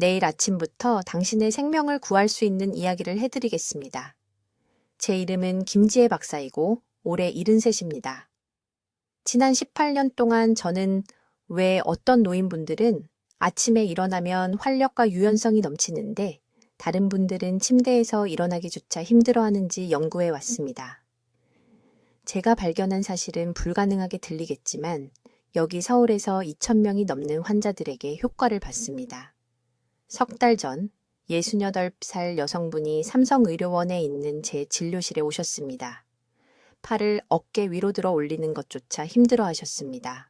내일 아침부터 당신의 생명을 구할 수 있는 이야기를 해드리겠습니다. 제 이름은 김지혜 박사이고 올해 73입니다. 지난 18년 동안 저는 왜 어떤 노인분들은 아침에 일어나면 활력과 유연성이 넘치는데 다른 분들은 침대에서 일어나기조차 힘들어하는지 연구해 왔습니다. 제가 발견한 사실은 불가능하게 들리겠지만 여기 서울에서 2,000명이 넘는 환자들에게 효과를 봤습니다. 석 달 전 68살 여성분이 삼성의료원에 있는 제 진료실에 오셨습니다. 팔을 어깨 위로 들어 올리는 것조차 힘들어 하셨습니다.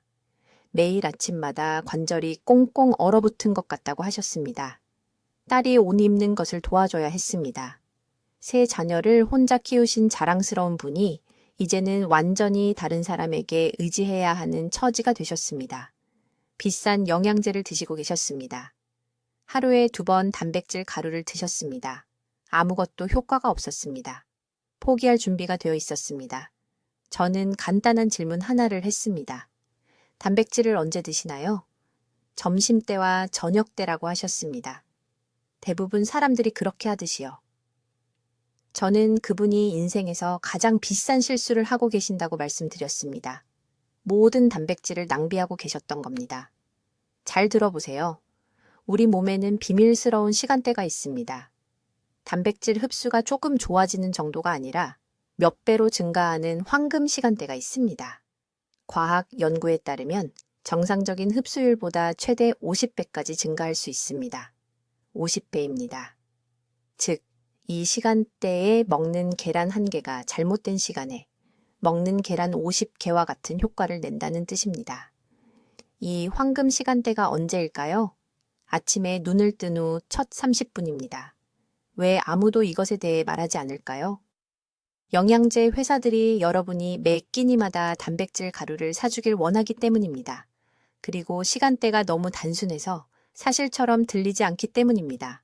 매일 아침마다 관절이 꽁꽁 얼어붙은 것 같다고 하셨습니다. 딸이 옷 입는 것을 도와줘야 했습니다. 세 자녀를 혼자 키우신 자랑스러운 분이 이제는 완전히 다른 사람에게 의지해야 하는 처지가 되셨습니다. 비싼 영양제를 드시고 계셨습니다. 하루에 2번 단백질 가루를 드셨습니다. 아무것도 효과가 없었습니다. 포기할 준비가 되어 있었습니다. 저는 간단한 질문 하나를 했습니다. 단백질을 언제 드시나요? 점심때와 저녁때라고 하셨습니다. 대부분 사람들이 그렇게 하듯이요. 저는 그분이 인생에서 가장 비싼 실수를 하고 계신다고 말씀드렸습니다. 모든 단백질을 낭비하고 계셨던 겁니다. 잘 들어보세요. 우리 몸에는 비밀스러운 시간대가 있습니다. 단백질 흡수가 조금 좋아지는 정도가 아니라 몇 배로 증가하는 황금 시간대가 있습니다. 과학 연구에 따르면 정상적인 흡수율보다 최대 50배까지 증가할 수 있습니다. 50배입니다. 즉, 이 시간대에 먹는 계란 1개가 잘못된 시간에 먹는 계란 50개와 같은 효과를 낸다는 뜻입니다. 이 황금 시간대가 언제일까요? 아침에 눈을 뜬 후 첫 30분입니다. 왜 아무도 이것에 대해 말하지 않을까요? 영양제 회사들이 여러분이 매 끼니마다 단백질 가루를 사주길 원하기 때문입니다. 그리고 시간대가 너무 단순해서 사실처럼 들리지 않기 때문입니다.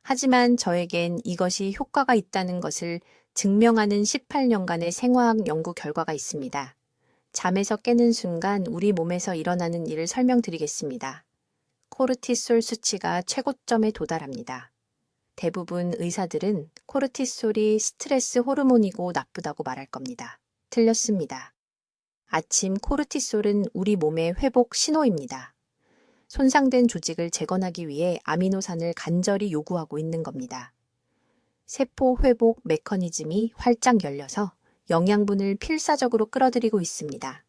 하지만 저에겐 이것이 효과가 있다는 것을 증명하는 18년간의 생화학 연구 결과가 있습니다. 잠에서 깨는 순간 우리 몸에서 일어나는 일을 설명드리겠습니다. 코르티솔 수치가 최고점에 도달합니다. 대부분 의사들은 코르티솔이 스트레스 호르몬이고 나쁘다고 말할 겁니다. 틀렸습니다. 아침 코르티솔은 우리 몸의 회복 신호입니다. 손상된 조직을 재건하기 위해 아미노산을 간절히 요구하고 있는 겁니다. 세포 회복 메커니즘이 활짝 열려서 영양분을 필사적으로 끌어들이고 있습니다.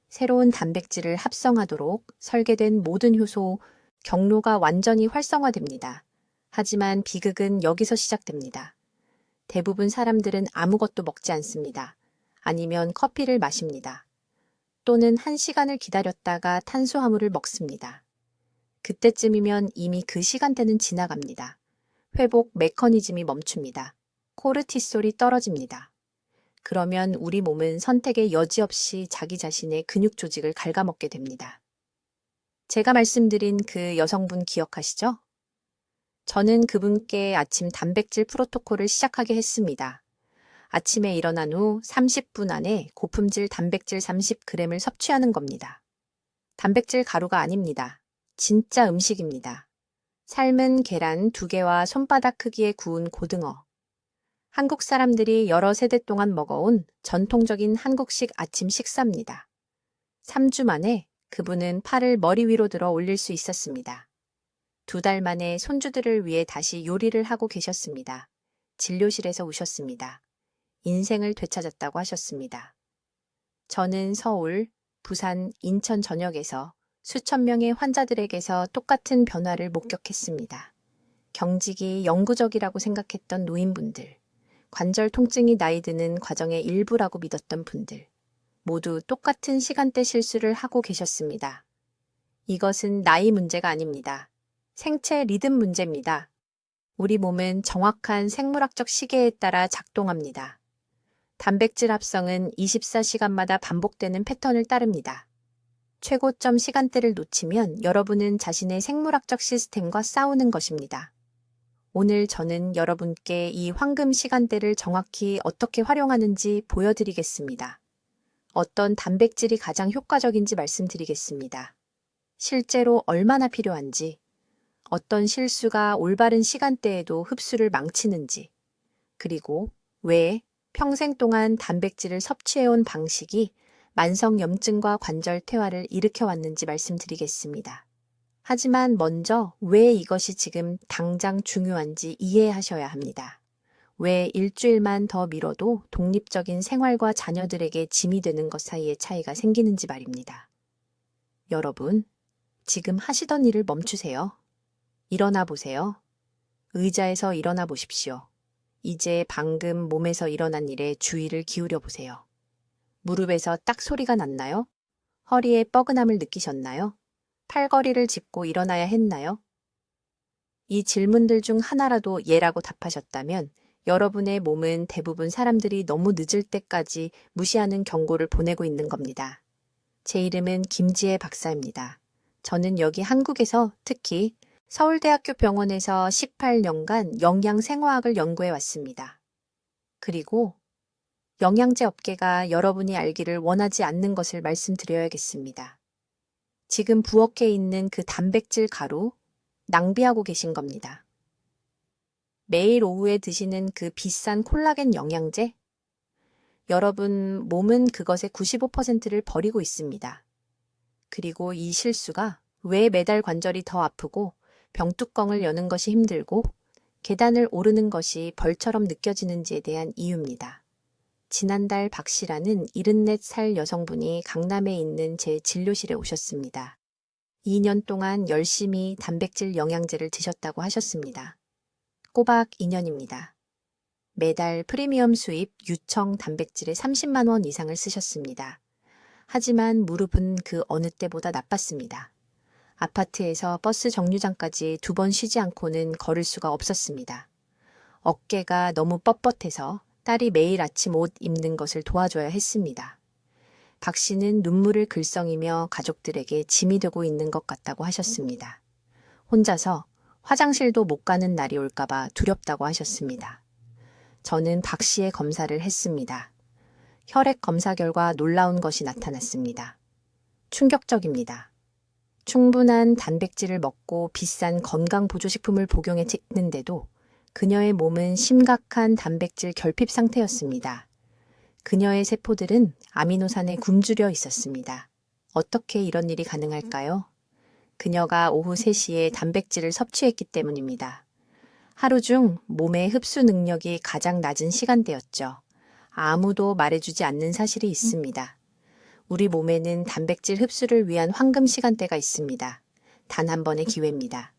새로운 단백질을 합성하도록 설계된 모든 효소, 경로가 완전히 활성화됩니다. 하지만 비극은 여기서 시작됩니다. 대부분 사람들은 아무것도 먹지 않습니다. 아니면 커피를 마십니다. 또는 1시간을 기다렸다가 탄수화물을 먹습니다. 그때쯤이면 이미 그 시간대는 지나갑니다. 회복 메커니즘이 멈춥니다. 코르티솔이 떨어집니다. 그러면 우리 몸은 선택의 여지 없이 자기 자신의 근육 조직을 갉아먹게 됩니다. 제가 말씀드린 그 여성분 기억하시죠? 저는 그분께 아침 단백질 프로토콜을 시작하게 했습니다. 아침에 일어난 후 30분 안에 고품질 단백질 30g을 섭취하는 겁니다. 단백질 가루가 아닙니다. 진짜 음식입니다. 삶은 계란 2개와 손바닥 크기의 구운 고등어. 한국 사람들이 여러 세대 동안 먹어온 전통적인 한국식 아침 식사입니다. 3주 만에 그분은 팔을 머리 위로 들어 올릴 수 있었습니다. 2달 만에 손주들을 위해 다시 요리를 하고 계셨습니다. 진료실에서 우셨습니다. 인생을 되찾았다고 하셨습니다. 저는 서울, 부산, 인천 전역에서 수천 명의 환자들에게서 똑같은 변화를 목격했습니다. 경직이 영구적이라고 생각했던 노인분들, 관절 통증이 나이 드는 과정의 일부라고 믿었던 분들, 모두 똑같은 시간대 실수를 하고 계셨습니다. 이것은 나이 문제가 아닙니다. 생체 리듬 문제입니다. 우리 몸은 정확한 생물학적 시계에 따라 작동합니다. 단백질 합성은 24시간마다 반복되는 패턴을 따릅니다. 최고점 시간대를 놓치면 여러분은 자신의 생물학적 시스템과 싸우는 것입니다. 오늘 저는 여러분께 이 황금 시간대를 정확히 어떻게 활용하는지 보여드리겠습니다. 어떤 단백질이 가장 효과적인지 말씀드리겠습니다. 실제로 얼마나 필요한지, 어떤 실수가 올바른 시간대에도 흡수를 망치는지, 그리고 왜 평생 동안 단백질을 섭취해온 방식이 만성염증과 관절 퇴화를 일으켜왔는지 말씀드리겠습니다. 하지만 먼저 왜 이것이 지금 당장 중요한지 이해하셔야 합니다. 왜 일주일만 더 미뤄도 독립적인 생활과 자녀들에게 짐이 되는 것 사이의 차이가 생기는지 말입니다. 여러분, 지금 하시던 일을 멈추세요. 일어나 보세요. 의자에서 일어나 보십시오. 이제 방금 몸에서 일어난 일에 주의를 기울여 보세요. 무릎에서 딱 소리가 났나요? 허리에 뻐근함을 느끼셨나요? 팔걸이를 짚고 일어나야 했나요? 이 질문들 중 하나라도 예라고 답하셨다면 여러분의 몸은 대부분 사람들이 너무 늦을 때까지 무시하는 경고를 보내고 있는 겁니다. 제 이름은 김지혜 박사입니다. 저는 여기 한국에서 특히 서울대학교 병원에서 18년간 영양생화학을 연구해 왔습니다. 그리고 영양제 업계가 여러분이 알기를 원하지 않는 것을 말씀드려야겠습니다. 지금 부엌에 있는 그 단백질 가루 낭비하고 계신 겁니다. 매일 오후에 드시는 그 비싼 콜라겐 영양제? 여러분 몸은 그것의 95%를 버리고 있습니다. 그리고 이 실수가 왜 매달 관절이 더 아프고 병뚜껑을 여는 것이 힘들고 계단을 오르는 것이 벌처럼 느껴지는지에 대한 이유입니다. 지난달 박 씨라는 74살 여성분이 강남에 있는 제 진료실에 오셨습니다. 2년 동안 열심히 단백질 영양제를 드셨다고 하셨습니다. 꼬박 2년입니다. 매달 프리미엄 수입 유청 단백질에 30만 원 이상을 쓰셨습니다. 하지만 무릎은 그 어느 때보다 나빴습니다. 아파트에서 버스 정류장까지 2번 쉬지 않고는 걸을 수가 없었습니다. 어깨가 너무 뻣뻣해서 딸이 매일 아침 옷 입는 것을 도와줘야 했습니다. 박 씨는 눈물을 글썽이며 가족들에게 짐이 되고 있는 것 같다고 하셨습니다. 혼자서 화장실도 못 가는 날이 올까봐 두렵다고 하셨습니다. 저는 박 씨의 검사를 했습니다. 혈액 검사 결과 놀라운 것이 나타났습니다. 충격적입니다. 충분한 단백질을 먹고 비싼 건강보조식품을 복용했는데도 그녀의 몸은 심각한 단백질 결핍 상태였습니다. 그녀의 세포들은 아미노산에 굶주려 있었습니다. 어떻게 이런 일이 가능할까요? 그녀가 오후 3시에 단백질을 섭취했기 때문입니다. 하루 중 몸의 흡수 능력이 가장 낮은 시간대였죠. 아무도 말해주지 않는 사실이 있습니다. 우리 몸에는 단백질 흡수를 위한 황금 시간대가 있습니다. 단 한 번의 기회입니다.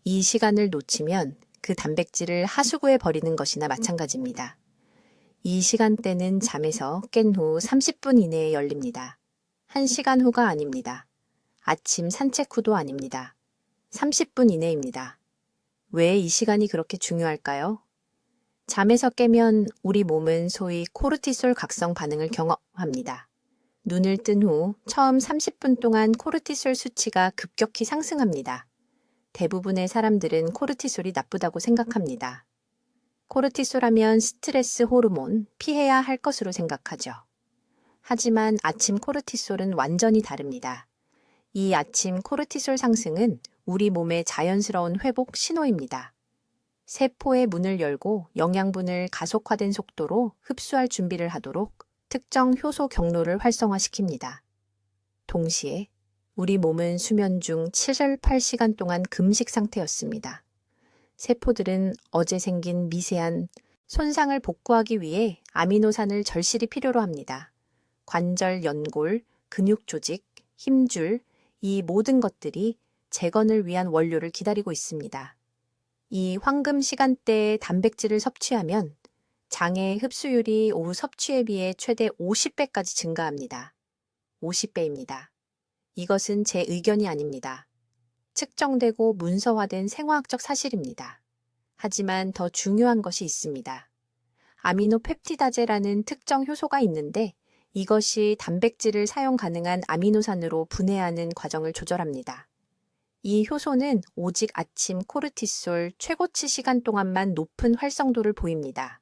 이 시간을 놓치면 그 단백질을 하수구에 버리는 것이나 마찬가지입니다. 이 시간대는 잠에서 깬 후 30분 이내에 열립니다. 1시간 후가 아닙니다. 아침 산책 후도 아닙니다. 30분 이내입니다. 왜 이 시간이 그렇게 중요할까요? 잠에서 깨면 우리 몸은 소위 코르티솔 각성 반응을 경험합니다. 눈을 뜬 후 처음 30분 동안 코르티솔 수치가 급격히 상승합니다. 대부분의 사람들은 코르티솔이 나쁘다고 생각합니다. 코르티솔 하면 스트레스 호르몬, 피해야 할 것으로 생각하죠. 하지만 아침 코르티솔은 완전히 다릅니다. 이 아침 코르티솔 상승은 우리 몸의 자연스러운 회복 신호입니다. 세포의 문을 열고 영양분을 가속화된 속도로 흡수할 준비를 하도록 특정 효소 경로를 활성화시킵니다. 동시에 우리 몸은 수면 중 7, 8시간 동안 금식 상태였습니다. 세포들은 어제 생긴 미세한 손상을 복구하기 위해 아미노산을 절실히 필요로 합니다. 관절 연골, 근육 조직, 힘줄, 이 모든 것들이 재건을 위한 원료를 기다리고 있습니다. 이 황금 시간대에 단백질을 섭취하면 장의 흡수율이 오후 섭취에 비해 최대 50배까지 증가합니다. 50배입니다. 이것은 제 의견이 아닙니다. 측정되고 문서화된 생화학적 사실입니다. 하지만 더 중요한 것이 있습니다. 아미노펩티다제라는 특정 효소가 있는데 이것이 단백질을 사용 가능한 아미노산으로 분해하는 과정을 조절합니다. 이 효소는 오직 아침 코르티솔 최고치 시간 동안만 높은 활성도를 보입니다.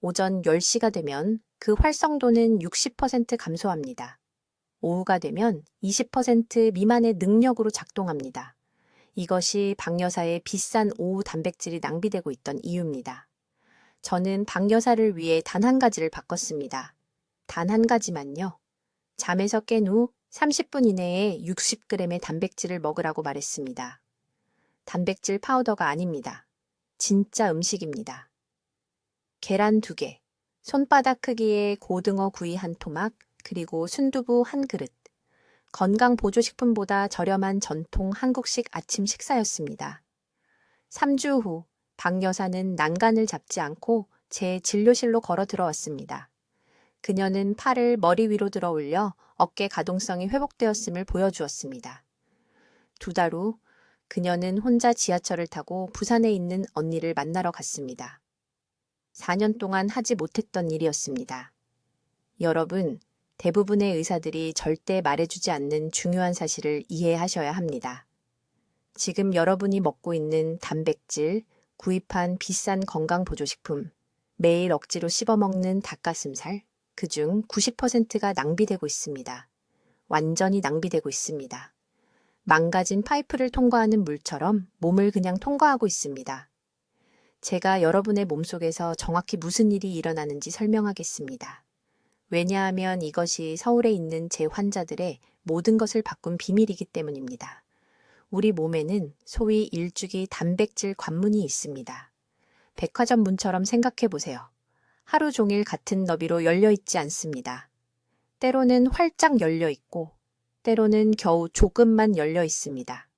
오전 10시가 되면 그 활성도는 60% 감소합니다. 오후가 되면 20% 미만의 능력으로 작동합니다. 이것이 박 여사의 비싼 오후 단백질이 낭비되고 있던 이유입니다. 저는 박 여사를 위해 단 한 가지를 바꿨습니다. 단 한 가지만요. 잠에서 깬 후 30분 이내에 60g의 단백질을 먹으라고 말했습니다. 단백질 파우더가 아닙니다. 진짜 음식입니다. 계란 2개, 손바닥 크기의 고등어 구이 한 토막, 그리고 순두부 한 그릇. 건강 보조식품보다 저렴한 전통 한국식 아침 식사였습니다. 3주 후, 박 여사는 난간을 잡지 않고 제 진료실로 걸어 들어왔습니다. 그녀는 팔을 머리 위로 들어 올려 어깨 가동성이 회복되었음을 보여주었습니다. 2달 후, 그녀는 혼자 지하철을 타고 부산에 있는 언니를 만나러 갔습니다. 4년 동안 하지 못했던 일이었습니다. 여러분, 대부분의 의사들이 절대 말해주지 않는 중요한 사실을 이해하셔야 합니다. 지금 여러분이 먹고 있는 단백질, 구입한 비싼 건강보조식품, 매일 억지로 씹어먹는 닭가슴살, 그중 90%가 낭비되고 있습니다. 완전히 낭비되고 있습니다. 망가진 파이프를 통과하는 물처럼 몸을 그냥 통과하고 있습니다. 제가 여러분의 몸속에서 정확히 무슨 일이 일어나는지 설명하겠습니다. 왜냐하면 이것이 서울에 있는 제 환자들의 모든 것을 바꾼 비밀이기 때문입니다. 우리 몸에는 소위 일주기 단백질 관문이 있습니다. 백화점 문처럼 생각해 보세요. 하루 종일 같은 너비로 열려 있지 않습니다. 때로는 활짝 열려 있고, 때로는 겨우 조금만 열려 있습니다.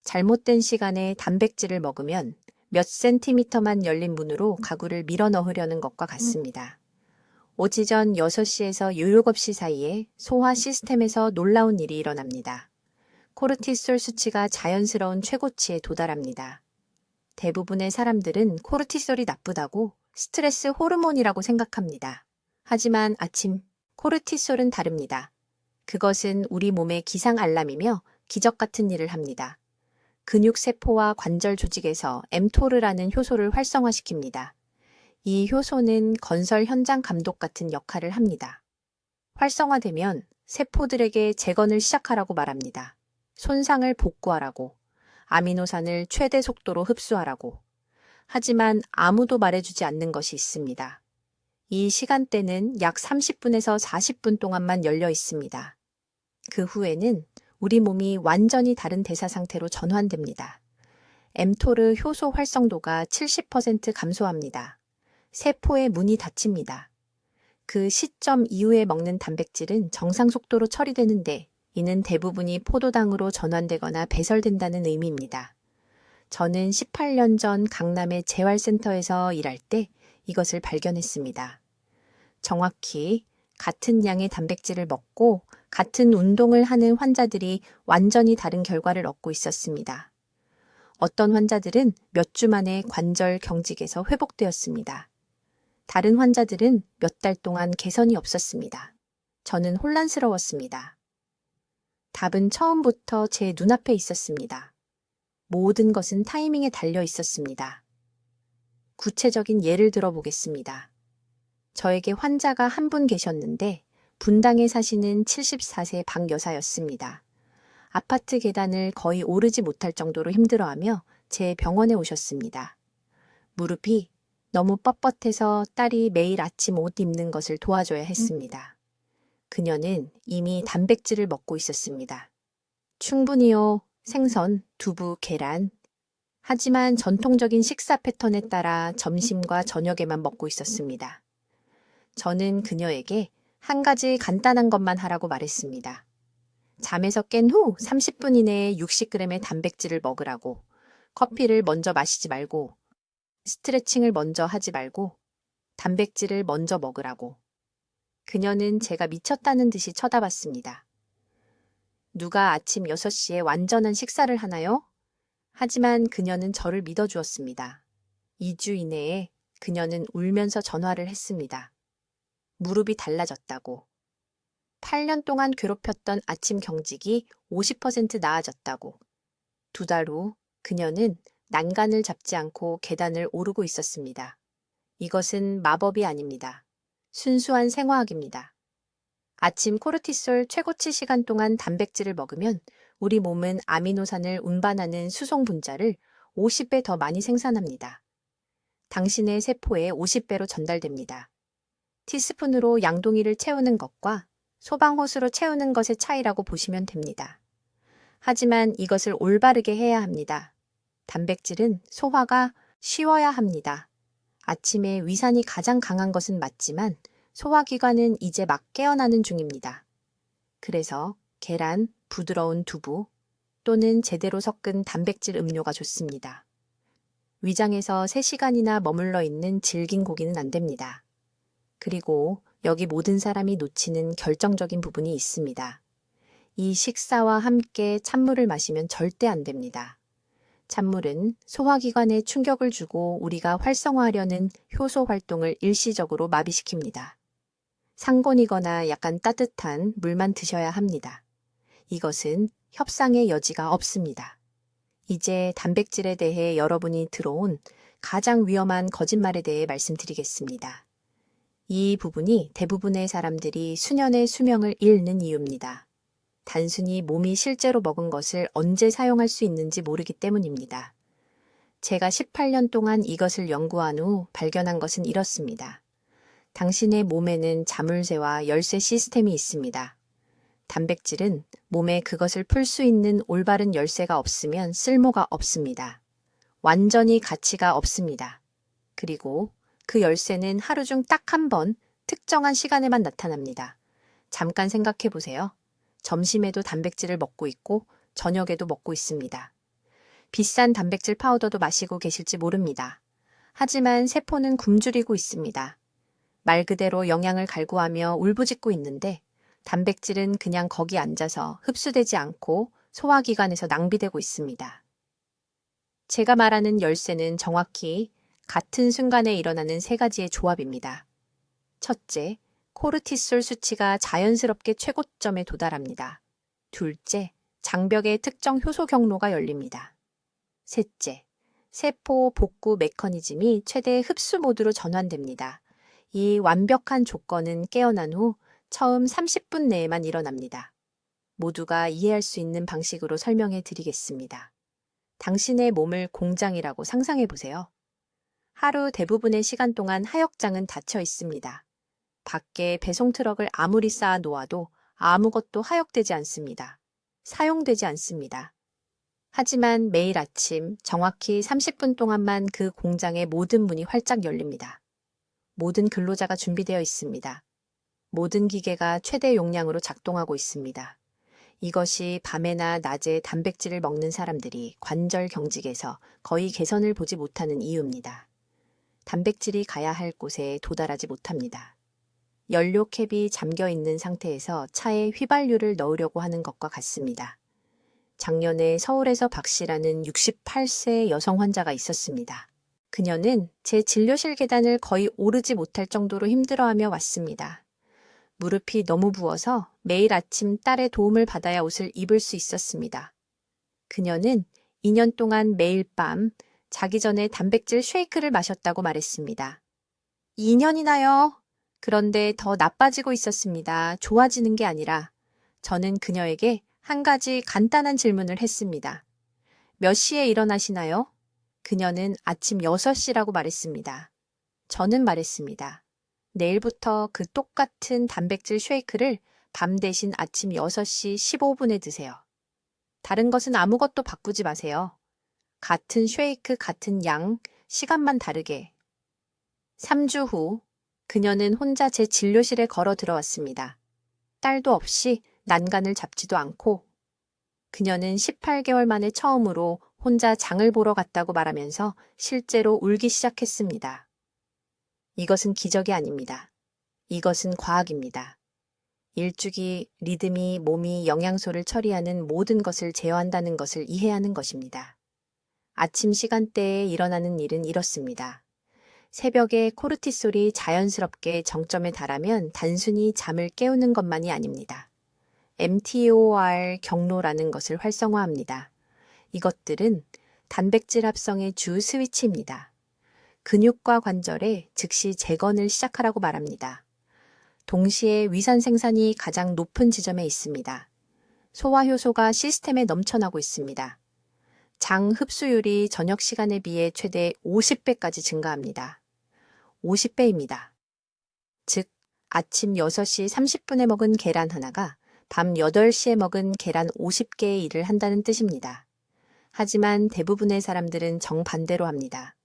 잘못된 시간에 단백질을 먹으면 몇 센티미터만 열린 문으로 가구를 밀어 넣으려는 것과 같습니다. 오지전 6시에서 7시 사이에 소화 시스템에서 놀라운 일이 일어납니다. 코르티솔 수치가 자연스러운 최고치에 도달합니다. 대부분의 사람들은 코르티솔이 나쁘다고 스트레스 호르몬이라고 생각합니다. 하지만 아침, 코르티솔은 다릅니다. 그것은 우리 몸의 기상 알람이며 기적 같은 일을 합니다. 근육세포와 관절 조직에서 엠토르라는 효소를 활성화시킵니다. 이 효소는 건설 현장 감독 같은 역할을 합니다. 활성화되면 세포들에게 재건을 시작하라고 말합니다. 손상을 복구하라고, 아미노산을 최대 속도로 흡수하라고. 하지만 아무도 말해주지 않는 것이 있습니다. 이 시간대는 약 30분에서 40분 동안만 열려 있습니다. 그 후에는 우리 몸이 완전히 다른 대사 상태로 전환됩니다. 엠토르 효소 활성도가 70% 감소합니다. 세포의 문이 닫힙니다. 그 시점 이후에 먹는 단백질은 정상 속도로 처리되는데 이는 대부분이 포도당으로 전환되거나 배설된다는 의미입니다. 저는 18년 전 강남의 재활센터에서 일할 때 이것을 발견했습니다. 정확히 같은 양의 단백질을 먹고 같은 운동을 하는 환자들이 완전히 다른 결과를 얻고 있었습니다. 어떤 환자들은 몇 주 만에 관절 경직에서 회복되었습니다. 다른 환자들은 몇 달 동안 개선이 없었습니다. 저는 혼란스러웠습니다. 답은 처음부터 제 눈앞에 있었습니다. 모든 것은 타이밍에 달려 있었습니다. 구체적인 예를 들어보겠습니다. 저에게 환자가 한 분 계셨는데 분당에 사시는 74세 박 여사였습니다. 아파트 계단을 거의 오르지 못할 정도로 힘들어하며 제 병원에 오셨습니다. 무릎이 너무 뻣뻣해서 딸이 매일 아침 옷 입는 것을 도와줘야 했습니다. 그녀는 이미 단백질을 먹고 있었습니다. 충분히요. 생선, 두부, 계란. 하지만 전통적인 식사 패턴에 따라 점심과 저녁에만 먹고 있었습니다. 저는 그녀에게 한 가지 간단한 것만 하라고 말했습니다. 잠에서 깬 후 30분 이내에 60g의 단백질을 먹으라고, 커피를 먼저 마시지 말고, 스트레칭을 먼저 하지 말고, 단백질을 먼저 먹으라고. 그녀는 제가 미쳤다는 듯이 쳐다봤습니다. 누가 아침 6시에 완전한 식사를 하나요? 하지만 그녀는 저를 믿어주었습니다. 2주 이내에 그녀는 울면서 전화를 했습니다. 무릎이 달라졌다고. 8년 동안 괴롭혔던 아침 경직이 50% 나아졌다고. 2달 후 그녀는 난간을 잡지 않고 계단을 오르고 있었습니다. 이것은 마법이 아닙니다. 순수한 생화학입니다. 아침 코르티솔 최고치 시간 동안 단백질을 먹으면 우리 몸은 아미노산을 운반하는 수송 분자를 50배 더 많이 생산합니다. 당신의 세포에 50배로 전달됩니다. 티스푼으로 양동이를 채우는 것과 소방호스로 채우는 것의 차이라고 보시면 됩니다. 하지만 이것을 올바르게 해야 합니다. 단백질은 소화가 쉬워야 합니다. 아침에 위산이 가장 강한 것은 맞지만 소화기관은 이제 막 깨어나는 중입니다. 그래서 계란, 부드러운 두부 또는 제대로 섞은 단백질 음료가 좋습니다. 위장에서 3시간이나 머물러 있는 질긴 고기는 안 됩니다. 그리고 여기 모든 사람이 놓치는 결정적인 부분이 있습니다. 이 식사와 함께 찬물을 마시면 절대 안 됩니다. 찬물은 소화기관에 충격을 주고 우리가 활성화하려는 효소 활동을 일시적으로 마비시킵니다. 상곤이거나 약간 따뜻한 물만 드셔야 합니다. 이것은 협상의 여지가 없습니다. 이제 단백질에 대해 여러분이 들어온 가장 위험한 거짓말에 대해 말씀드리겠습니다. 이 부분이 대부분의 사람들이 수년의 수명을 잃는 이유입니다. 단순히 몸이 실제로 먹은 것을 언제 사용할 수 있는지 모르기 때문입니다. 제가 18년 동안 이것을 연구한 후 발견한 것은 이렇습니다. 당신의 몸에는 자물쇠와 열쇠 시스템이 있습니다. 단백질은 몸에 그것을 풀 수 있는 올바른 열쇠가 없으면 쓸모가 없습니다. 완전히 가치가 없습니다. 그리고 그 열쇠는 하루 중 딱 한 번 특정한 시간에만 나타납니다. 잠깐 생각해 보세요. 점심에도 단백질을 먹고 있고 저녁에도 먹고 있습니다. 비싼 단백질 파우더도 마시고 계실지 모릅니다. 하지만 세포는 굶주리고 있습니다. 말 그대로 영양을 갈구하며 울부짖고 있는데 단백질은 그냥 거기 앉아서 흡수되지 않고 소화기관에서 낭비되고 있습니다. 제가 말하는 열쇠는 정확히 같은 순간에 일어나는 3가지의 조합입니다. 첫째, 코르티솔 수치가 자연스럽게 최고점에 도달합니다. 둘째, 장벽의 특정 효소 경로가 열립니다. 셋째, 세포 복구 메커니즘이 최대 흡수 모드로 전환됩니다. 이 완벽한 조건은 깨어난 후 처음 30분 내에만 일어납니다. 모두가 이해할 수 있는 방식으로 설명해 드리겠습니다. 당신의 몸을 공장이라고 상상해 보세요. 하루 대부분의 시간 동안 하역장은 닫혀 있습니다. 밖에 배송 트럭을 아무리 쌓아 놓아도 아무것도 하역되지 않습니다. 사용되지 않습니다. 하지만 매일 아침 정확히 30분 동안만 그 공장의 모든 문이 활짝 열립니다. 모든 근로자가 준비되어 있습니다. 모든 기계가 최대 용량으로 작동하고 있습니다. 이것이 밤에나 낮에 단백질을 먹는 사람들이 관절 경직에서 거의 개선을 보지 못하는 이유입니다. 단백질이 가야 할 곳에 도달하지 못합니다. 연료 캡이 잠겨 있는 상태에서 차에 휘발유를 넣으려고 하는 것과 같습니다. 작년에 서울에서 박 씨라는 68세 여성 환자가 있었습니다. 그녀는 제 진료실 계단을 거의 오르지 못할 정도로 힘들어하며 왔습니다. 무릎이 너무 부어서 매일 아침 딸의 도움을 받아야 옷을 입을 수 있었습니다. 그녀는 2년 동안 매일 밤 자기 전에 단백질 쉐이크를 마셨다고 말했습니다. 2년이나요? 그런데 더 나빠지고 있었습니다. 좋아지는 게 아니라 저는 그녀에게 한 가지 간단한 질문을 했습니다. 몇 시에 일어나시나요? 그녀는 아침 6시라고 말했습니다. 저는 말했습니다. 내일부터 그 똑같은 단백질 쉐이크를 밤 대신 아침 6시 15분에 드세요. 다른 것은 아무것도 바꾸지 마세요. 같은 쉐이크, 같은 양, 시간만 다르게. 3주 후 그녀는 혼자 제 진료실에 걸어 들어왔습니다. 딸도 없이 난간을 잡지도 않고 그녀는 18개월 만에 처음으로 혼자 장을 보러 갔다고 말하면서 실제로 울기 시작했습니다. 이것은 기적이 아닙니다. 이것은 과학입니다. 일주기, 리듬이 몸이 영양소를 처리하는 모든 것을 제어한다는 것을 이해하는 것입니다. 아침 시간대에 일어나는 일은 이렇습니다. 새벽에 코르티솔이 자연스럽게 정점에 달하면 단순히 잠을 깨우는 것만이 아닙니다. mTOR 경로라는 것을 활성화합니다. 이것들은 단백질 합성의 주 스위치입니다. 근육과 관절에 즉시 재건을 시작하라고 말합니다. 동시에 위산 생산이 가장 높은 지점에 있습니다. 소화 효소가 시스템에 넘쳐나고 있습니다. 장 흡수율이 저녁 시간에 비해 최대 50배까지 증가합니다. 50배입니다. 즉, 아침 6시 30분에 먹은 계란 하나가 밤 8시에 먹은 계란 50개의 일을 한다는 뜻입니다. 하지만 대부분의 사람들은 정반대로 합니다.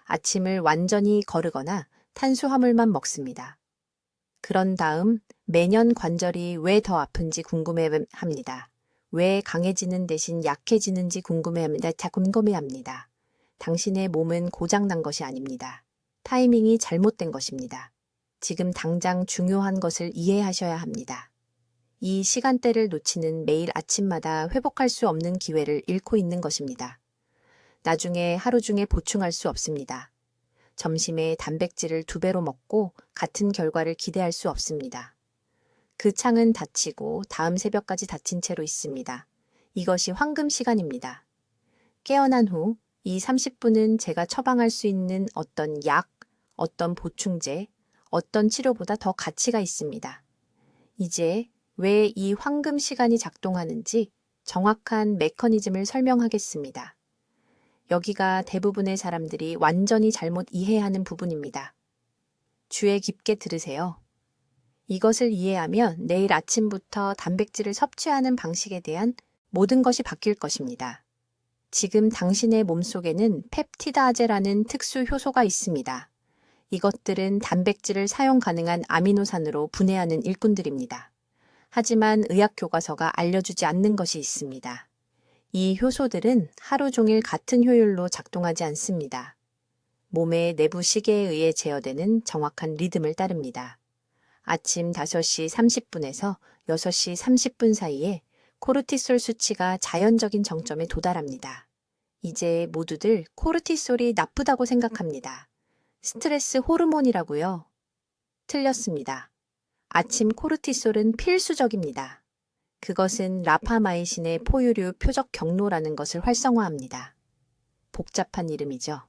아침을 완전히 거르거나 탄수화물만 먹습니다. 그런 다음 매년 관절이 왜 더 아픈지 궁금해합니다. 왜 강해지는 대신 약해지는지 궁금해합니다. 당신의 몸은 고장난 것이 아닙니다. 타이밍이 잘못된 것입니다. 지금 당장 중요한 것을 이해하셔야 합니다. 이 시간대를 놓치는 매일 아침마다 회복할 수 없는 기회를 잃고 있는 것입니다. 나중에 하루 중에 보충할 수 없습니다. 점심에 단백질을 2배로 먹고 같은 결과를 기대할 수 없습니다. 그 창은 닫히고 다음 새벽까지 닫힌 채로 있습니다. 이것이 황금 시간입니다. 깨어난 후 이 30분은 제가 처방할 수 있는 어떤 약, 어떤 보충제, 어떤 치료보다 더 가치가 있습니다. 이제 왜 이 황금 시간이 작동하는지 정확한 메커니즘을 설명하겠습니다. 여기가 대부분의 사람들이 완전히 잘못 이해하는 부분입니다. 주의 깊게 들으세요. 이것을 이해하면 내일 아침부터 단백질을 섭취하는 방식에 대한 모든 것이 바뀔 것입니다. 지금 당신의 몸속에는 펩티다제라는 특수 효소가 있습니다. 이것들은 단백질을 사용 가능한 아미노산으로 분해하는 일꾼들입니다. 하지만 의학 교과서가 알려주지 않는 것이 있습니다. 이 효소들은 하루 종일 같은 효율로 작동하지 않습니다. 몸의 내부 시계에 의해 제어되는 정확한 리듬을 따릅니다. 아침 5시 30분에서 6시 30분 사이에 코르티솔 수치가 자연적인 정점에 도달합니다. 이제 모두들 코르티솔이 나쁘다고 생각합니다. 스트레스 호르몬이라고요? 틀렸습니다. 아침 코르티솔은 필수적입니다. 그것은 라파마이신의 포유류 표적 경로라는 것을 활성화합니다. 복잡한 이름이죠.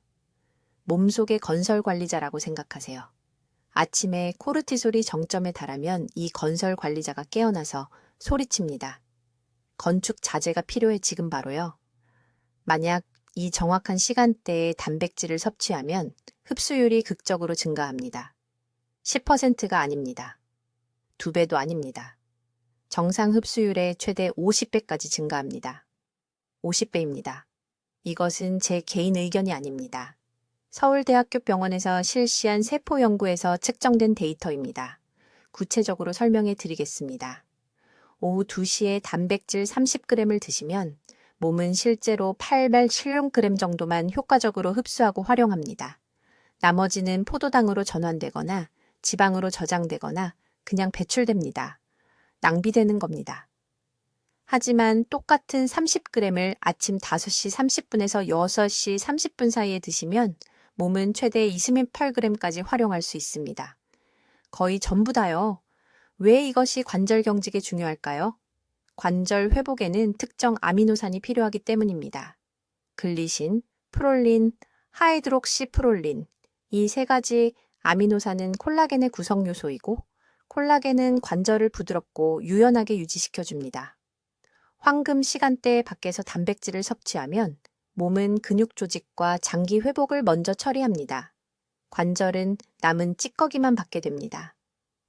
몸속의 건설 관리자라고 생각하세요. 아침에 코르티솔이 정점에 달하면 이 건설 관리자가 깨어나서 소리칩니다. 건축 자재가 필요해 지금 바로요. 만약 이 정확한 시간대에 단백질을 섭취하면 흡수율이 극적으로 증가합니다. 10%가 아닙니다. 2배도 아닙니다. 정상 흡수율의 최대 50배까지 증가합니다. 50배입니다. 이것은 제 개인 의견이 아닙니다. 서울대학교 병원에서 실시한 세포 연구에서 측정된 데이터입니다. 구체적으로 설명해 드리겠습니다. 오후 2시에 단백질 30g을 드시면 몸은 실제로 800kg 정도만 효과적으로 흡수하고 활용합니다. 나머지는 포도당으로 전환되거나 지방으로 저장되거나 그냥 배출됩니다. 낭비되는 겁니다. 하지만 똑같은 30g을 아침 5시 30분에서 6시 30분 사이에 드시면 몸은 최대 28g까지 활용할 수 있습니다. 거의 전부 다요. 왜 이것이 관절 경직에 중요할까요? 관절 회복에는 특정 아미노산이 필요하기 때문입니다. 글리신, 프롤린, 하이드록시프롤린 이 3가지 아미노산은 콜라겐의 구성 요소이고 콜라겐은 관절을 부드럽고 유연하게 유지시켜줍니다. 황금 시간대에 밖에서 단백질을 섭취하면 몸은 근육 조직과 장기 회복을 먼저 처리합니다. 관절은 남은 찌꺼기만 받게 됩니다.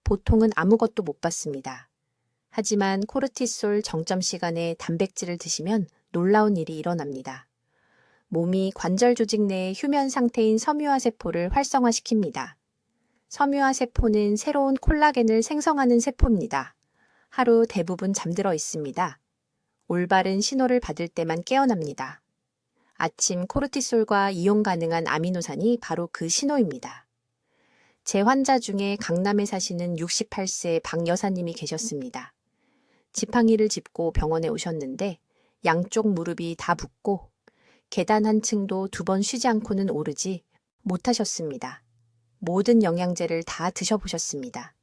보통은 아무것도 못 받습니다. 하지만 코르티솔 정점 시간에 단백질을 드시면 놀라운 일이 일어납니다. 몸이 관절 조직 내의 휴면 상태인 섬유화 세포를 활성화시킵니다. 섬유화 세포는 새로운 콜라겐을 생성하는 세포입니다. 하루 대부분 잠들어 있습니다. 올바른 신호를 받을 때만 깨어납니다. 아침 코르티솔과 이용 가능한 아미노산이 바로 그 신호입니다. 제 환자 중에 강남에 사시는 68세 박 여사님이 계셨습니다. 지팡이를 짚고 병원에 오셨는데 양쪽 무릎이 다 붓고 계단 한 층도 2번 쉬지 않고는 오르지 못하셨습니다. 모든 영양제를 다 드셔보셨습니다.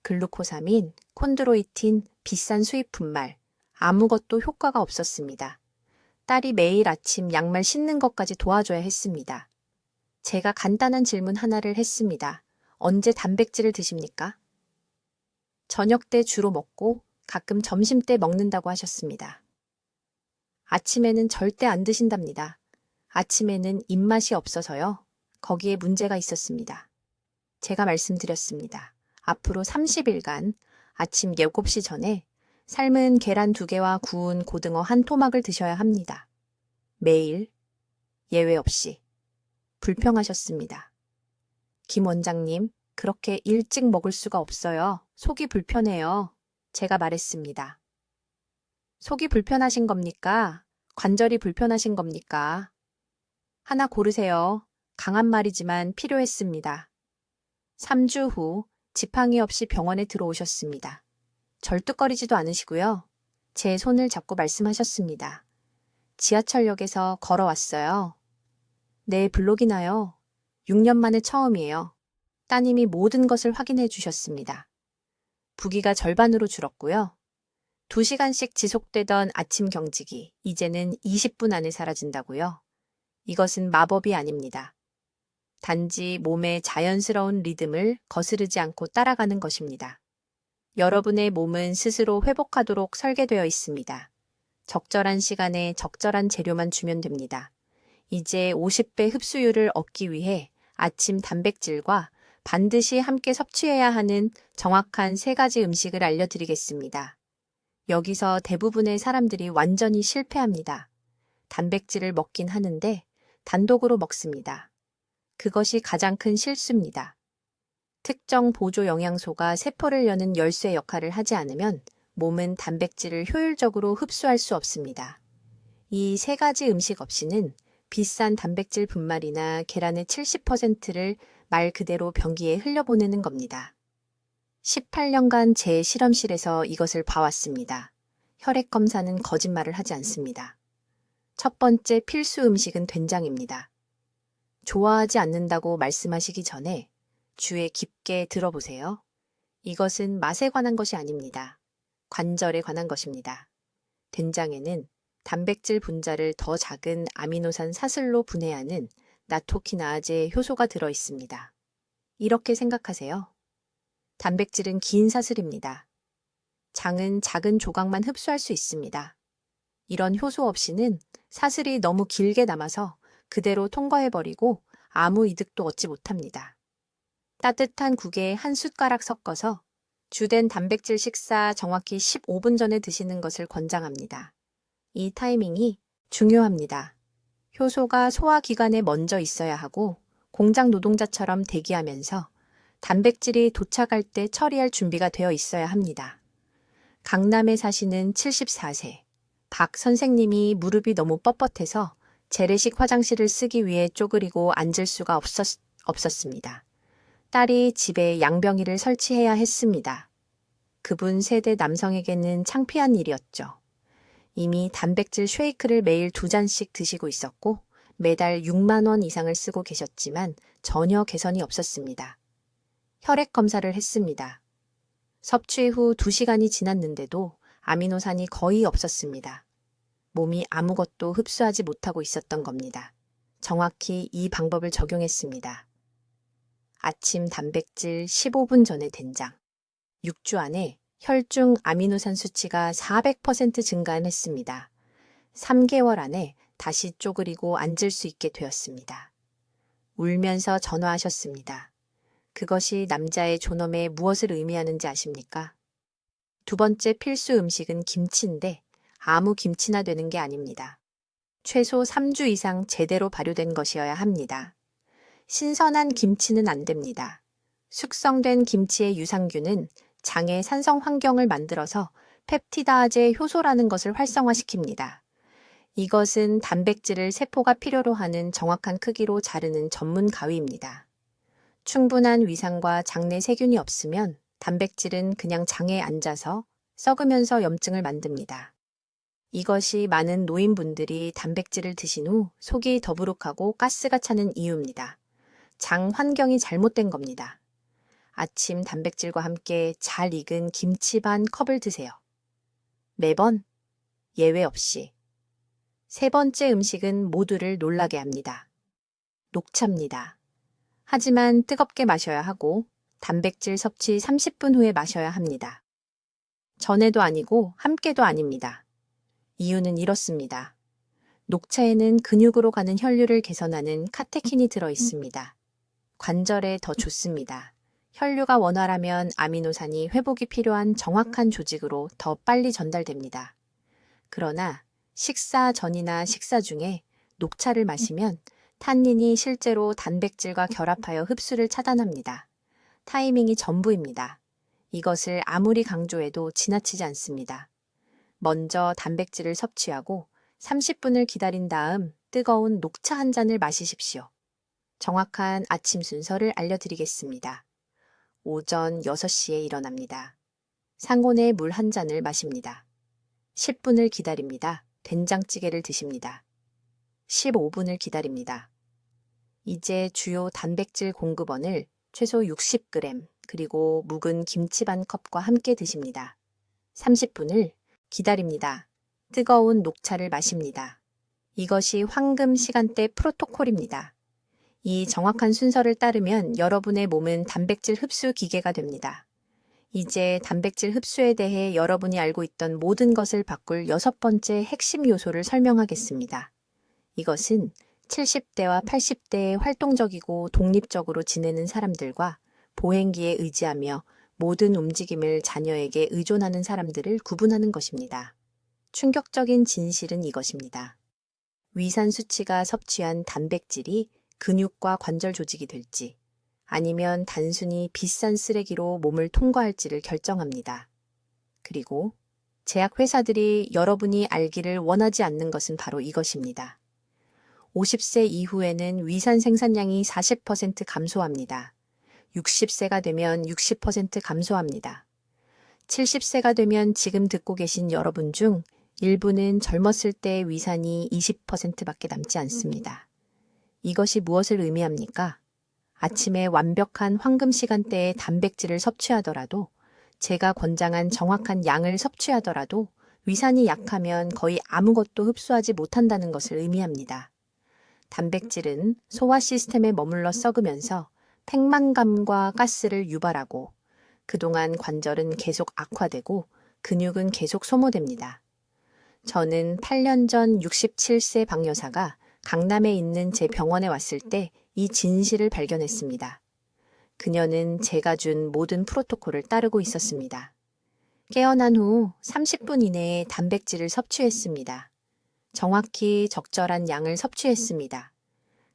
글루코사민, 콘드로이틴, 비싼 수입 분말, 아무것도 효과가 없었습니다. 딸이 매일 아침 양말 신는 것까지 도와줘야 했습니다. 제가 간단한 질문 하나를 했습니다. 언제 단백질을 드십니까? 저녁 때 주로 먹고 가끔 점심때 먹는다고 하셨습니다. 아침에는 절대 안 드신답니다. 아침에는 입맛이 없어서요. 거기에 문제가 있었습니다. 제가 말씀드렸습니다. 앞으로 30일간 아침 7시 전에 삶은 계란 2개와 구운 고등어 1토막을 드셔야 합니다. 매일 예외 없이. 불평하셨습니다. 김 원장님, 그렇게 일찍 먹을 수가 없어요. 속이 불편해요. 제가 말했습니다. 속이 불편하신 겁니까? 관절이 불편하신 겁니까? 하나 고르세요. 강한 말이지만 필요했습니다. 3주 후 지팡이 없이 병원에 들어오셨습니다. 절뚝거리지도 않으시고요. 제 손을 잡고 말씀하셨습니다. 지하철역에서 걸어왔어요. 네, 블록이나요. 6년 만에 처음이에요. 따님이 모든 것을 확인해 주셨습니다. 부기가 절반으로 줄었고요. 2시간씩 지속되던 아침 경직이 이제는 20분 안에 사라진다고요. 이것은 마법이 아닙니다. 단지 몸의 자연스러운 리듬을 거스르지 않고 따라가는 것입니다. 여러분의 몸은 스스로 회복하도록 설계되어 있습니다. 적절한 시간에 적절한 재료만 주면 됩니다. 이제 50배 흡수율을 얻기 위해 아침 단백질과 반드시 함께 섭취해야 하는 정확한 3가지 음식을 알려드리겠습니다. 여기서 대부분의 사람들이 완전히 실패합니다. 단백질을 먹긴 하는데 단독으로 먹습니다. 그것이 가장 큰 실수입니다. 특정 보조 영양소가 세포를 여는 열쇠 역할을 하지 않으면 몸은 단백질을 효율적으로 흡수할 수 없습니다. 이 3가지 음식 없이는 비싼 단백질 분말이나 계란의 70%를 말 그대로 변기에 흘려보내는 겁니다. 18년간 제 실험실에서 이것을 봐왔습니다. 혈액 검사는 거짓말을 하지 않습니다. 첫 번째 필수 음식은 된장입니다. 좋아하지 않는다고 말씀하시기 전에 주에 깊게 들어보세요. 이것은 맛에 관한 것이 아닙니다. 관절에 관한 것입니다. 된장에는 단백질 분자를 더 작은 아미노산 사슬로 분해하는 나토키나아제 효소가 들어 있습니다. 이렇게 생각하세요. 단백질은 긴 사슬입니다. 장은 작은 조각만 흡수할 수 있습니다. 이런 효소 없이는 사슬이 너무 길게 남아서 그대로 통과해버리고 아무 이득도 얻지 못합니다. 따뜻한 국에 한 숟가락 섞어서 주된 단백질 식사 정확히 15분 전에 드시는 것을 권장합니다. 이 타이밍이 중요합니다. 효소가 소화기관에 먼저 있어야 하고 공장 노동자처럼 대기하면서 단백질이 도착할 때 처리할 준비가 되어 있어야 합니다. 강남에 사시는 74세 박 선생님이 무릎이 너무 뻣뻣해서 재래식 화장실을 쓰기 위해 쪼그리고 앉을 수가 없었습니다. 딸이 집에 양병이를 설치해야 했습니다. 그분 세대 남성에게는 창피한 일이었죠. 이미 단백질 쉐이크를 매일 2잔씩 드시고 있었고 매달 6만 원 이상을 쓰고 계셨지만 전혀 개선이 없었습니다. 혈액 검사를 했습니다. 섭취 후 2시간이 지났는데도 아미노산이 거의 없었습니다. 몸이 아무것도 흡수하지 못하고 있었던 겁니다. 정확히 이 방법을 적용했습니다. 아침 단백질 15분 전에 된장. 6주 안에 혈중 아미노산 수치가 400% 증가했습니다. 3개월 안에 다시 쪼그리고 앉을 수 있게 되었습니다. 울면서 전화하셨습니다. 그것이 남자의 존엄에 무엇을 의미하는지 아십니까? 2번째 필수 음식은 김치인데 아무 김치나 되는 게 아닙니다. 최소 3주 이상 제대로 발효된 것이어야 합니다. 신선한 김치는 안 됩니다. 숙성된 김치의 유산균은 장의 산성 환경을 만들어서 펩티다제 효소라는 것을 활성화시킵니다. 이것은 단백질을 세포가 필요로 하는 정확한 크기로 자르는 전문 가위입니다. 충분한 위산과 장내 세균이 없으면 단백질은 그냥 장에 앉아서 썩으면서 염증을 만듭니다. 이것이 많은 노인분들이 단백질을 드신 후 속이 더부룩하고 가스가 차는 이유입니다. 장 환경이 잘못된 겁니다. 아침 단백질과 함께 잘 익은 김치 반 컵을 드세요. 매번 예외 없이. 3번째 음식은 모두를 놀라게 합니다. 녹차입니다. 하지만 뜨겁게 마셔야 하고 단백질 섭취 30분 후에 마셔야 합니다. 전에도 아니고 함께도 아닙니다. 이유는 이렇습니다. 녹차에는 근육으로 가는 혈류를 개선하는 카테킨이 들어 있습니다. 관절에 더 좋습니다. 혈류가 원활하면 아미노산이 회복이 필요한 정확한 조직으로 더 빨리 전달됩니다. 그러나 식사 전이나 식사 중에 녹차를 마시면 탄닌이 실제로 단백질과 결합하여 흡수를 차단합니다. 타이밍이 전부입니다. 이것을 아무리 강조해도 지나치지 않습니다. 먼저 단백질을 섭취하고 30분을 기다린 다음 뜨거운 녹차 한 잔을 마시십시오. 정확한 아침 순서를 알려드리겠습니다. 오전 6시에 일어납니다. 상온에 물 한 잔을 마십니다. 10분을 기다립니다. 된장찌개를 드십니다. 15분을 기다립니다. 이제 주요 단백질 공급원을 최소 60g 그리고 묵은 김치 반 컵과 함께 드십니다. 30분을 기다립니다. 뜨거운 녹차를 마십니다. 이것이 황금 시간대 프로토콜입니다. 이 정확한 순서를 따르면 여러분의 몸은 단백질 흡수 기계가 됩니다. 이제 단백질 흡수에 대해 여러분이 알고 있던 모든 것을 바꿀 6번째 핵심 요소를 설명하겠습니다. 이것은 70대와 80대의 활동적이고 독립적으로 지내는 사람들과 보행기에 의지하며 모든 움직임을 자녀에게 의존하는 사람들을 구분하는 것입니다. 충격적인 진실은 이것입니다. 위산 수치가 섭취한 단백질이 근육과 관절 조직이 될지 아니면 단순히 비싼 쓰레기로 몸을 통과할지를 결정합니다. 그리고 제약회사들이 여러분이 알기를 원하지 않는 것은 바로 이것입니다. 50세 이후에는 위산 생산량이 40% 감소합니다. 60세가 되면 60% 감소합니다. 70세가 되면 지금 듣고 계신 여러분 중 일부는 젊었을 때 위산이 20%밖에 남지 않습니다. 이것이 무엇을 의미합니까? 아침에 완벽한 황금 시간대에 단백질을 섭취하더라도 제가 권장한 정확한 양을 섭취하더라도 위산이 약하면 거의 아무것도 흡수하지 못한다는 것을 의미합니다. 단백질은 소화 시스템에 머물러 썩으면서 팽만감과 가스를 유발하고 그동안 관절은 계속 악화되고 근육은 계속 소모됩니다. 저는 8년 전 67세 박 여사가 강남에 있는 제 병원에 왔을 때 이 진실을 발견했습니다. 그녀는 제가 준 모든 프로토콜을 따르고 있었습니다. 깨어난 후 30분 이내에 단백질을 섭취했습니다. 정확히 적절한 양을 섭취했습니다.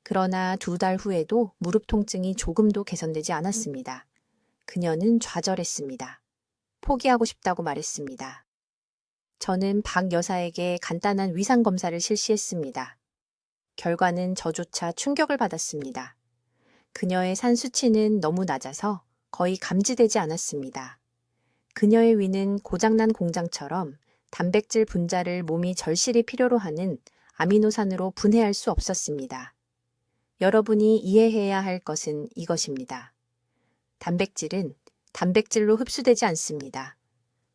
그러나 2달 후에도 무릎 통증이 조금도 개선되지 않았습니다. 그녀는 좌절했습니다. 포기하고 싶다고 말했습니다. 저는 박 여사에게 간단한 위산 검사를 실시했습니다. 결과는 저조차 충격을 받았습니다. 그녀의 산 수치는 너무 낮아서 거의 감지되지 않았습니다. 그녀의 위는 고장난 공장처럼 단백질 분자를 몸이 절실히 필요로 하는 아미노산으로 분해할 수 없었습니다. 여러분이 이해해야 할 것은 이것입니다. 단백질은 단백질로 흡수되지 않습니다.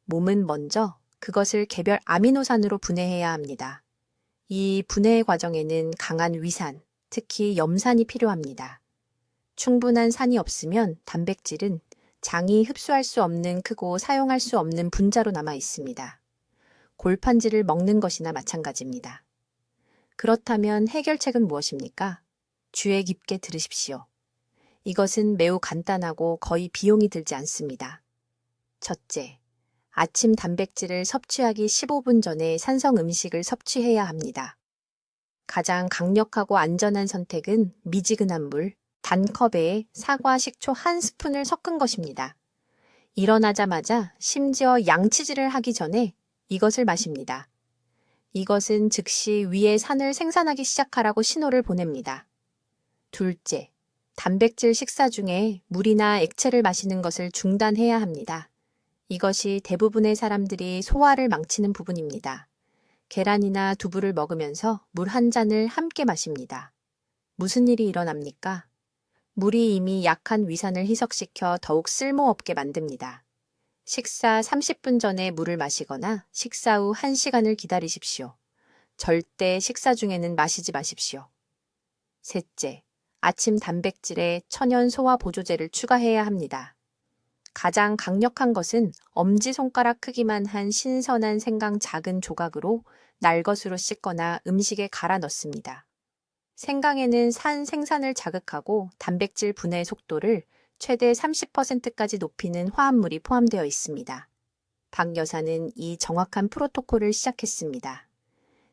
몸은 먼저 그것을 개별 아미노산으로 분해해야 합니다. 이 분해의 과정에는 강한 위산, 특히 염산이 필요합니다. 충분한 산이 없으면 단백질은 장이 흡수할 수 없는 크고 사용할 수 없는 분자로 남아 있습니다. 골판지를 먹는 것이나 마찬가지입니다. 그렇다면 해결책은 무엇입니까? 주의 깊게 들으십시오. 이것은 매우 간단하고 거의 비용이 들지 않습니다. 첫째, 아침 단백질을 섭취하기 15분 전에 산성 음식을 섭취해야 합니다. 가장 강력하고 안전한 선택은 미지근한 물, 단컵에 사과 식초 1스푼을 섞은 것입니다. 일어나자마자 심지어 양치질을 하기 전에 이것을 마십니다. 이것은 즉시 위의 산을 생산하기 시작하라고 신호를 보냅니다. 둘째, 단백질 식사 중에 물이나 액체를 마시는 것을 중단해야 합니다. 이것이 대부분의 사람들이 소화를 망치는 부분입니다. 계란이나 두부를 먹으면서 물 한 잔을 함께 마십니다. 무슨 일이 일어납니까? 물이 이미 약한 위산을 희석시켜 더욱 쓸모없게 만듭니다. 식사 30분 전에 물을 마시거나 식사 후 1시간을 기다리십시오. 절대 식사 중에는 마시지 마십시오. 셋째, 아침 단백질에 천연 소화 보조제를 추가해야 합니다. 가장 강력한 것은 엄지손가락 크기만 한 신선한 생강 작은 조각으로 날것으로 씻거나 음식에 갈아 넣습니다. 생강에는 산 생산을 자극하고 단백질 분해 속도를 최대 30%까지 높이는 화합물이 포함되어 있습니다. 박 여사는 이 정확한 프로토콜을 시작했습니다.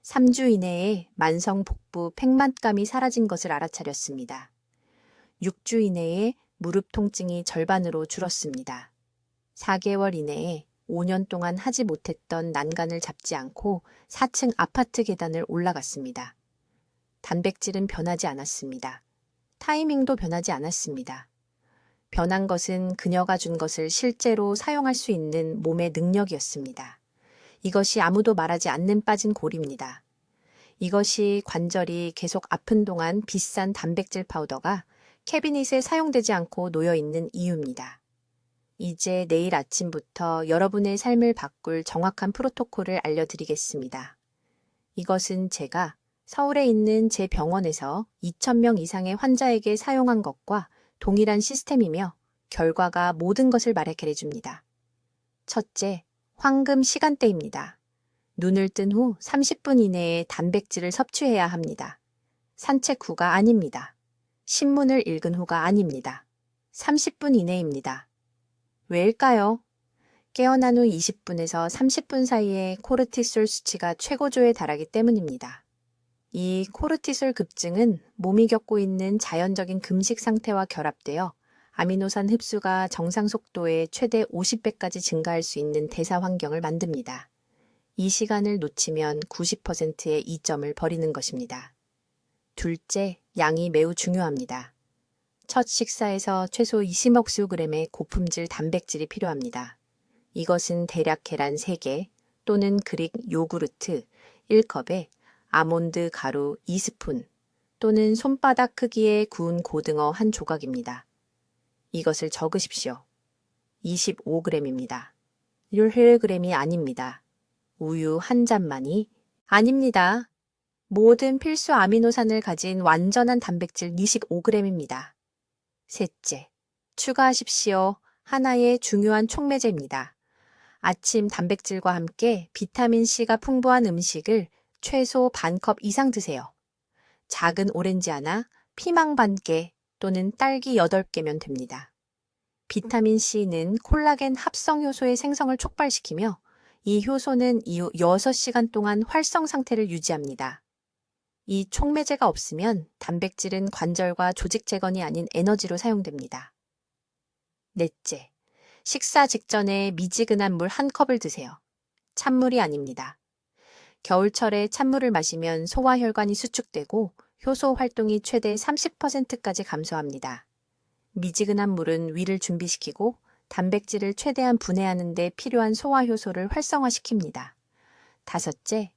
3주 이내에 만성 복부 팽만감이 사라진 것을 알아차렸습니다. 6주 이내에 무릎 통증이 절반으로 줄었습니다. 4개월 이내에 5년 동안 하지 못했던 난간을 잡지 않고 4층 아파트 계단을 올라갔습니다. 단백질은 변하지 않았습니다. 타이밍도 변하지 않았습니다. 변한 것은 그녀가 준 것을 실제로 사용할 수 있는 몸의 능력이었습니다. 이것이 아무도 말하지 않는 빠진 골입니다. 이것이 관절이 계속 아픈 동안 비싼 단백질 파우더가 캐비닛에 사용되지 않고 놓여 있는 이유입니다. 이제 내일 아침부터 여러분의 삶을 바꿀 정확한 프로토콜을 알려드리겠습니다. 이것은 제가 서울에 있는 제 병원에서 2,000명 이상의 환자에게 사용한 것과 동일한 시스템이며 결과가 모든 것을 말해게 해줍니다. 첫째, 황금 시간대입니다. 눈을 뜬 후 30분 이내에 단백질을 섭취해야 합니다. 산책 후가 아닙니다. 신문을 읽은 후가 아닙니다. 30분 이내입니다. 왜일까요? 깨어난 후 20분에서 30분 사이에 코르티솔 수치가 최고조에 달하기 때문입니다. 이 코르티솔 급증은 몸이 겪고 있는 자연적인 금식 상태와 결합되어 아미노산 흡수가 정상 속도의 최대 50배까지 증가할 수 있는 대사 환경을 만듭니다. 이 시간을 놓치면 90%의 이점을 버리는 것입니다. 둘째, 양이 매우 중요합니다. 첫 식사에서 최소 20억수그램의 고품질 단백질이 필요합니다. 이것은 대략 계란 3개 또는 그릭 요구르트 1컵에 아몬드 가루 2스푼 또는 손바닥 크기의 구운 고등어 한 조각입니다. 이것을 적으십시오. 25g입니다. 1g이 아닙니다. 우유 한 잔만이 아닙니다. 모든 필수 아미노산을 가진 완전한 단백질 25g입니다. 셋째, 추가하십시오. 하나의 중요한 촉매제입니다. 아침 단백질과 함께 비타민C가 풍부한 음식을 최소 반컵 이상 드세요. 작은 오렌지 하나, 피망 반 개 또는 딸기 8개면 됩니다. 비타민C는 콜라겐 합성 효소의 생성을 촉발시키며 이 효소는 이후 6시간 동안 활성 상태를 유지합니다. 이 촉매제가 없으면 단백질은 관절과 조직 재건이 아닌 에너지로 사용됩니다. 넷째, 식사 직전에 미지근한 물 1컵을 드세요. 찬물이 아닙니다. 겨울철에 찬물을 마시면 소화혈관이 수축되고 효소 활동이 최대 30%까지 감소합니다. 미지근한 물은 위를 준비시키고 단백질을 최대한 분해하는 데 필요한 소화효소를 활성화시킵니다. 다섯째,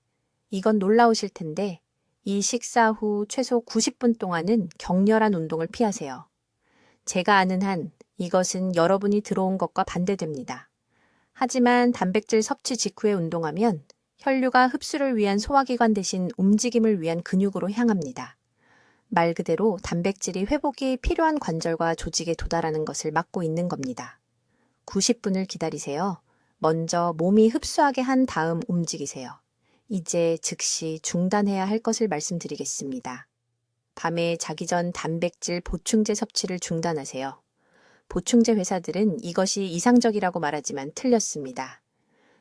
이건 놀라우실 텐데 이 식사 후 최소 90분 동안은 격렬한 운동을 피하세요. 제가 아는 한 이것은 여러분이 들어온 것과 반대됩니다. 하지만 단백질 섭취 직후에 운동하면 혈류가 흡수를 위한 소화기관 대신 움직임을 위한 근육으로 향합니다. 말 그대로 단백질이 회복이 필요한 관절과 조직에 도달하는 것을 막고 있는 겁니다. 90분을 기다리세요. 먼저 몸이 흡수하게 한 다음 움직이세요. 이제 즉시 중단해야 할 것을 말씀드리겠습니다. 밤에 자기 전 단백질 보충제 섭취를 중단하세요. 보충제 회사들은 이것이 이상적이라고 말하지만 틀렸습니다.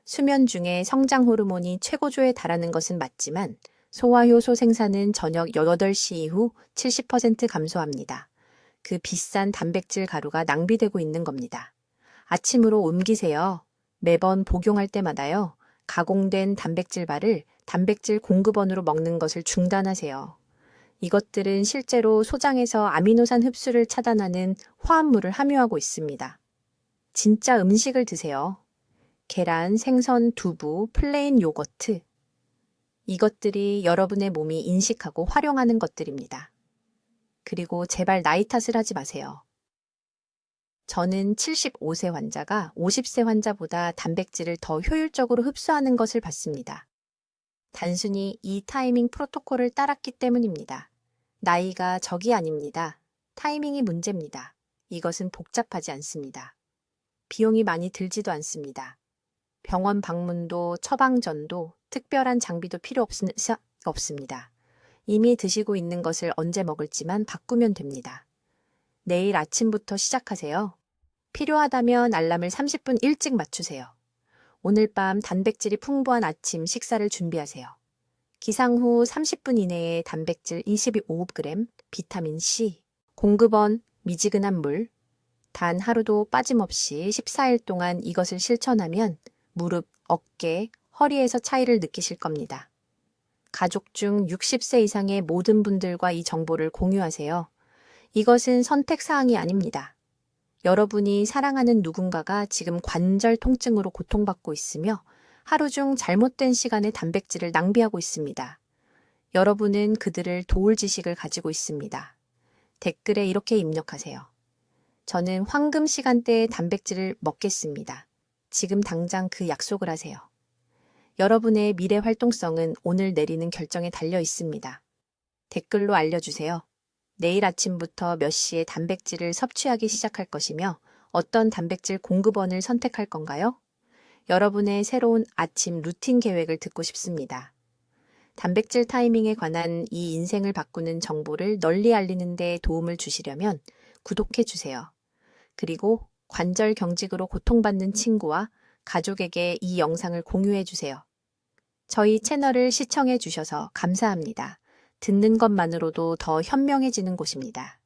수면 중에 성장 호르몬이 최고조에 달하는 것은 맞지만 소화효소 생산은 저녁 8시 이후 70% 감소합니다. 그 비싼 단백질 가루가 낭비되고 있는 겁니다. 아침으로 옮기세요. 매번 복용할 때마다요. 가공된 단백질바를 단백질 공급원으로 먹는 것을 중단하세요. 이것들은 실제로 소장에서 아미노산 흡수를 차단하는 화합물을 함유하고 있습니다. 진짜 음식을 드세요. 계란, 생선, 두부, 플레인 요거트. 이것들이 여러분의 몸이 인식하고 활용하는 것들입니다. 그리고 제발 나이 탓을 하지 마세요. 저는 75세 환자가 50세 환자보다 단백질을 더 효율적으로 흡수하는 것을 봤습니다. 단순히 이 타이밍 프로토콜을 따랐기 때문입니다. 나이가 적이 아닙니다. 타이밍이 문제입니다. 이것은 복잡하지 않습니다. 비용이 많이 들지도 않습니다. 병원 방문도 처방전도 특별한 장비도 필요 없습니다. 이미 드시고 있는 것을 언제 먹을지만 바꾸면 됩니다. 내일 아침부터 시작하세요. 필요하다면 알람을 30분 일찍 맞추세요. 오늘 밤 단백질이 풍부한 아침 식사를 준비하세요. 기상 후 30분 이내에 단백질 25g, 비타민 C, 공급원, 미지근한 물, 단 하루도 빠짐없이 14일 동안 이것을 실천하면 무릎, 어깨, 허리에서 차이를 느끼실 겁니다. 가족 중 60세 이상의 모든 분들과 이 정보를 공유하세요. 이것은 선택사항이 아닙니다. 여러분이 사랑하는 누군가가 지금 관절 통증으로 고통받고 있으며 하루 중 잘못된 시간에 단백질을 낭비하고 있습니다. 여러분은 그들을 도울 지식을 가지고 있습니다. 댓글에 이렇게 입력하세요. 저는 황금 시간대에 단백질을 먹겠습니다. 지금 당장 그 약속을 하세요. 여러분의 미래 활동성은 오늘 내리는 결정에 달려 있습니다. 댓글로 알려주세요. 내일 아침부터 몇 시에 단백질을 섭취하기 시작할 것이며 어떤 단백질 공급원을 선택할 건가요? 여러분의 새로운 아침 루틴 계획을 듣고 싶습니다. 단백질 타이밍에 관한 이 인생을 바꾸는 정보를 널리 알리는 데 도움을 주시려면 구독해 주세요. 그리고 관절 경직으로 고통받는 친구와 가족에게 이 영상을 공유해 주세요. 저희 채널을 시청해 주셔서 감사합니다. 듣는 것만으로도 더 현명해지는 곳입니다.